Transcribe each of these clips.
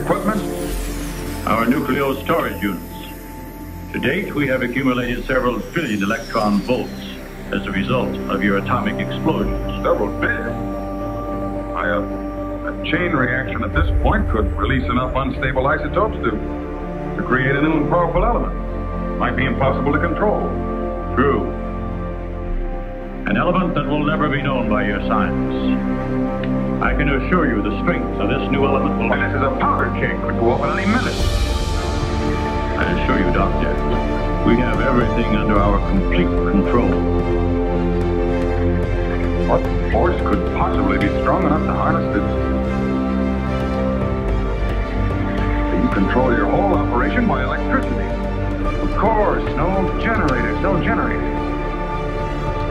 equipment? Our nuclear storage units. To date, we have accumulated several billion electron volts as a result of your atomic explosions. Several billion? A chain reaction at this point could release enough unstable isotopes to create a new and powerful element. Might be impossible to control. True. An element that will never be known by your science. I can assure you the strength of this new element will... And this is a powder keg, could go off at any minute. I assure you, Doctor, we have everything under our complete control. What force could possibly be strong enough to harness this? You control your whole operation by electricity. Of course, no generators.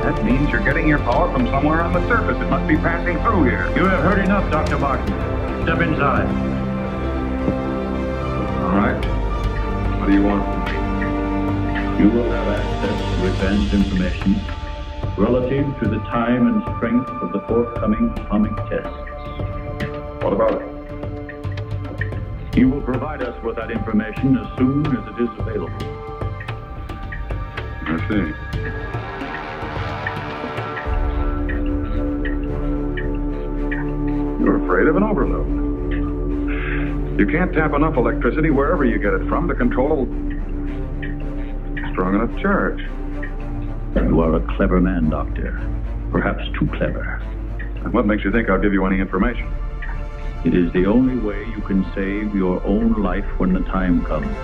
That means you're getting your power from somewhere on the surface. It must be passing through here. You have heard enough, Dr. Martin. Step inside. All right. What do you want? You will have access to advanced information relative to the time and strength of the forthcoming atomic tests. What about it? You will provide us with that information as soon as it is available. I see. You're afraid of an overload. You can't tap enough electricity wherever you get it from to control a strong enough charge. You are a clever man, Doctor. Perhaps too clever. And what makes you think I'll give you any information? It is the only way you can save your own life when the time comes.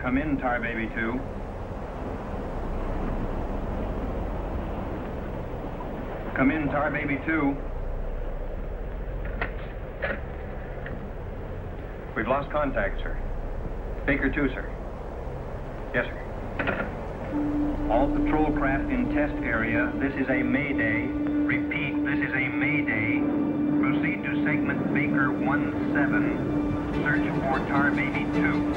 Come in, Tar Baby 2. Come in, Tar Baby 2. We've lost contact, sir. Baker 2, sir. Yes, sir. All patrol craft in test area. This is a Mayday. Repeat, this is a Mayday. Proceed to segment Baker 17. Search for Tar Baby 2.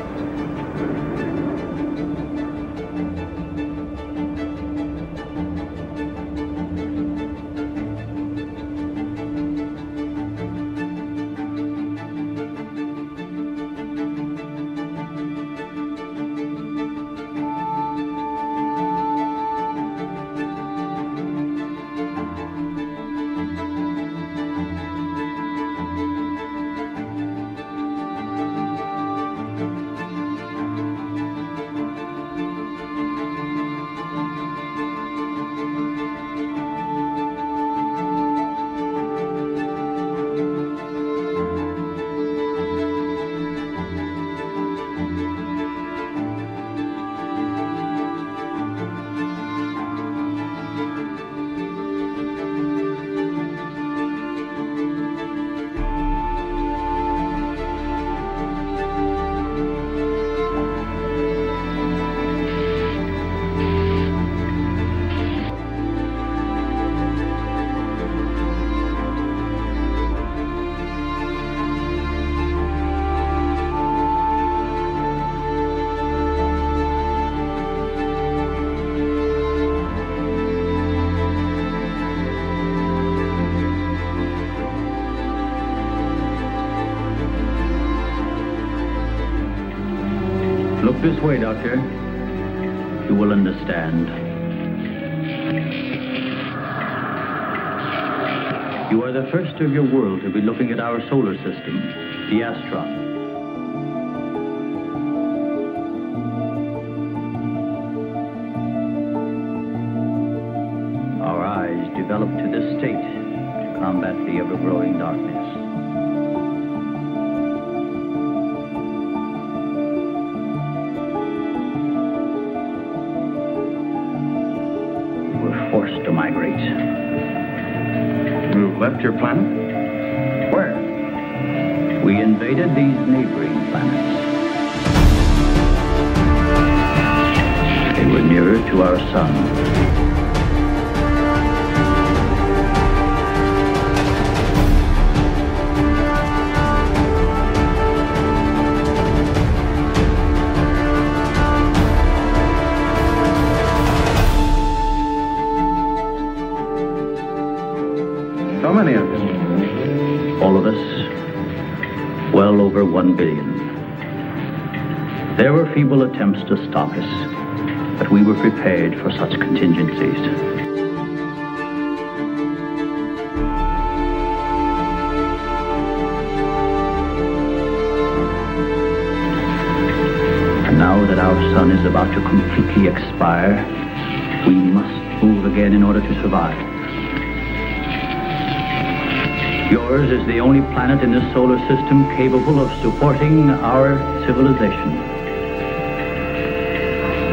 Look this way, Doctor. You will understand. You are the first of your world to be looking at our solar system, the Astron. Our eyes developed to this state to combat the ever-growing darkness. We were forced to migrate. You've left your planet? Where? We invaded these neighboring planets. They were nearer to our sun. How many of them? All of us, well over 1 billion. There were feeble attempts to stop us, but we were prepared for such contingencies. And now that our sun is about to completely expire, we must move again in order to survive. Yours is the only planet in this solar system capable of supporting our civilization.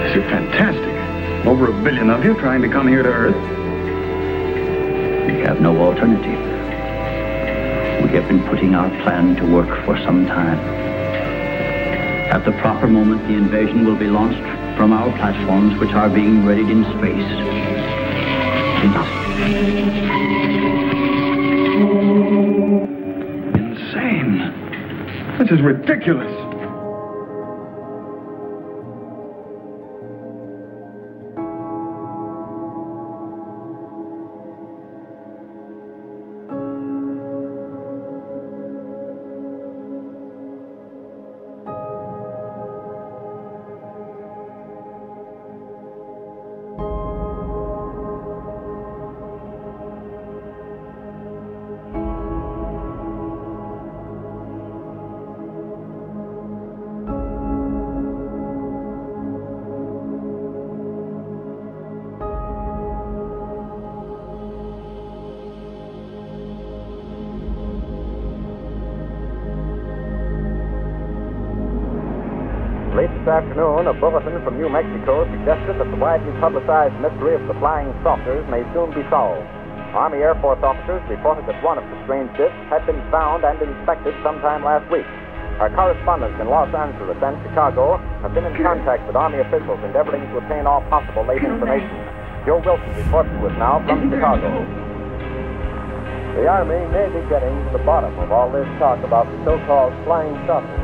This is fantastic. Over 1 billion of you trying to come here to Earth. We have no alternative. We have been putting our plan to work for some time. At the proper moment, the invasion will be launched from our platforms, which are being readied in space. Insane. This is ridiculous. Late this afternoon, a bulletin from New Mexico suggested that the widely publicized mystery of the flying saucers may soon be solved. Army Air Force officers reported that one of the strange discs had been found and inspected sometime last week. Our correspondents in Los Angeles and Chicago have been in contact with Army officials endeavoring to obtain all possible late information. Joe Wilson reports to us now from Chicago. The Army may be getting to the bottom of all this talk about the so-called flying saucers.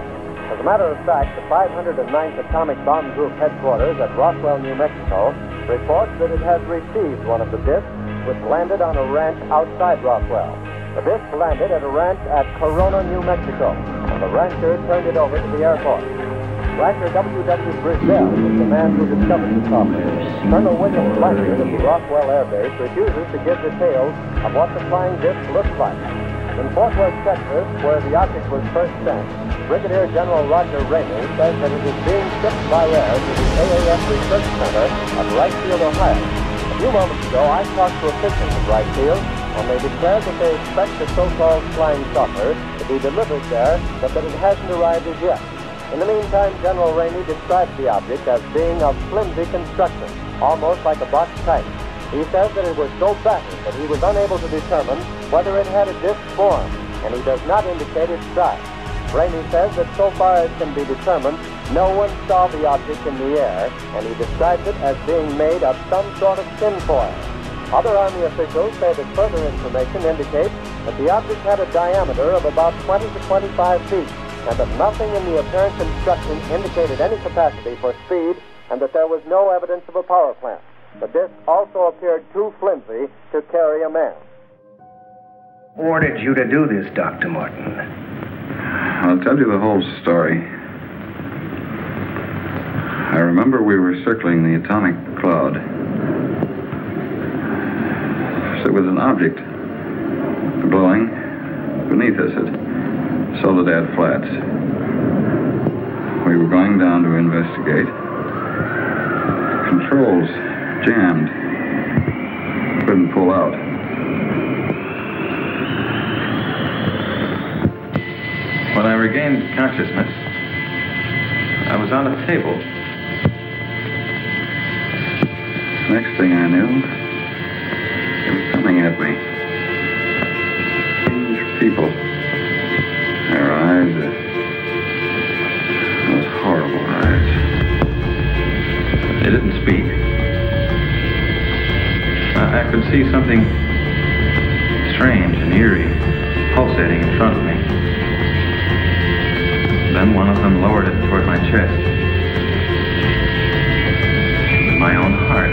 As a matter of fact, the 509th Atomic Bomb Group headquarters at Roswell, New Mexico, reports that it has received one of the discs which landed on a ranch outside Roswell. The disc landed at a ranch at Corona, New Mexico, and the rancher turned it over to the Air Force. Rancher W.W. Brisbell is the man who discovered the saucer. Colonel William Blanchard of the Roswell Air Base refuses to give details of what the flying disc looks like. In Fort Worth, Texas, where the object was first sent, Brigadier General Roger Ramey says that it is being shipped by air to the AAF Research Center at Wright Field, Ohio. A few moments ago, I talked to officials at Wright Field, and they declared that they expect the so-called flying saucer to be delivered there, but that it hasn't arrived as yet. In the meantime, General Ramey describes the object as being of flimsy construction, almost like a box type. He says that it was so battered that he was unable to determine whether it had a disc form, and he does not indicate its size. Ramey says that so far as can be determined, no one saw the object in the air, and he describes it as being made of some sort of tinfoil. Other Army officials say that further information indicates that the object had a diameter of about 20 to 25 feet, and that nothing in the apparent construction indicated any capacity for speed, and that there was no evidence of a power plant. The disc also appeared too flimsy to carry a man. Who ordered you to do this, Dr. Morton? I'll tell you the whole story. I remember we were circling the atomic cloud. There was an object glowing beneath us at Soledad Flats. We were going down to investigate. Controls jammed. Couldn't pull out. When I regained consciousness, I was on a table. Next thing I knew, they were coming at me. Strange people. Their eyes, those horrible eyes. They didn't speak. I could see something strange and eerie pulsating in front of me. Then one of them lowered it toward my chest. It was my own heart.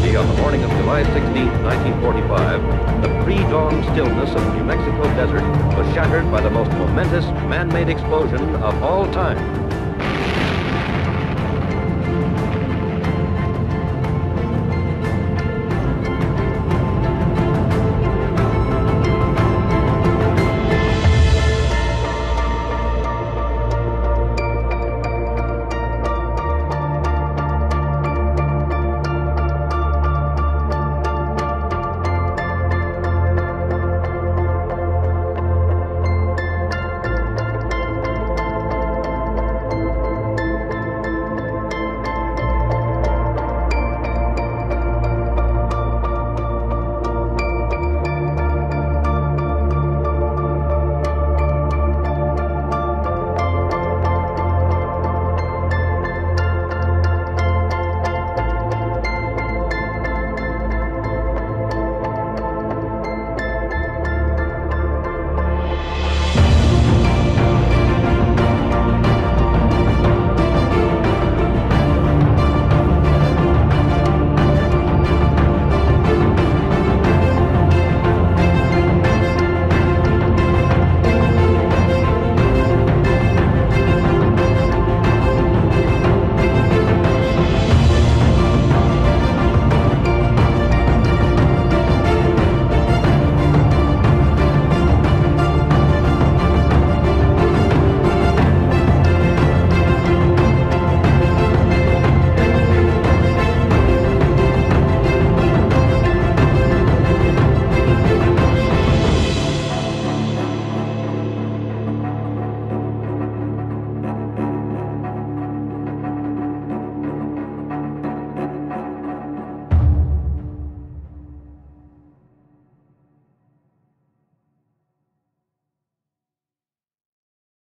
On the morning of July 16, 1945, the pre-dawn stillness of the New Mexico desert was shattered by the most momentous man-made explosion of all time.